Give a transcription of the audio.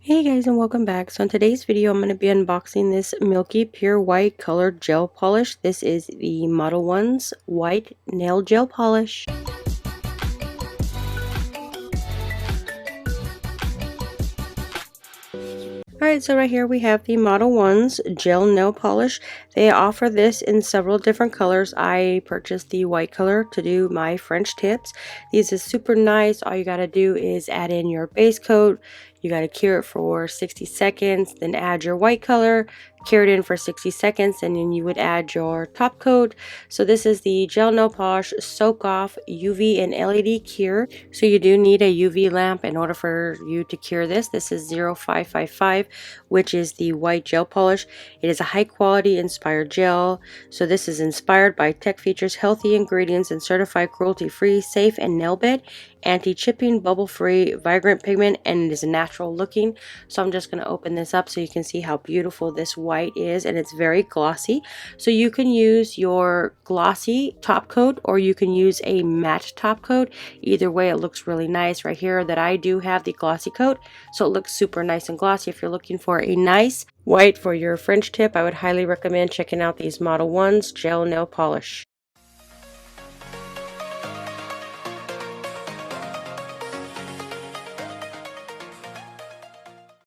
Hey guys, and welcome back. So in today's video I'm going to be unboxing this Milky Pure White colored gel polish. This is the Modelones White Nail Gel Polish. Alright, so right here we have the Modelones Gel Nail Polish. They offer this in several different colors. I purchased the white color to do my French tips. These is super nice. All you gotta do is add in your base coat. You gotta cure it for 60 seconds, then add your white color, cure it in for 60 seconds, and then you would add your top coat. So this is the Gel Nail Polish Soak Off UV and LED Cure. So you do need a UV lamp in order for you to cure this. This is 0555, which is the white gel polish. It is a high quality inspired gel. So this is inspired by tech features, healthy ingredients, and certified cruelty-free, safe and nail bed, anti-chipping, bubble-free, vibrant pigment, and it is natural looking. So I'm just going to open this up so you can see how beautiful this white is, and it's very glossy. So you can use your glossy top coat or you can use a matte top coat. Either way, it looks really nice. Right here that I do have the glossy coat, so it looks super nice and glossy. If you're looking for a nice white for your French tip, I would highly recommend checking out these Modelones Gel Nail Polish.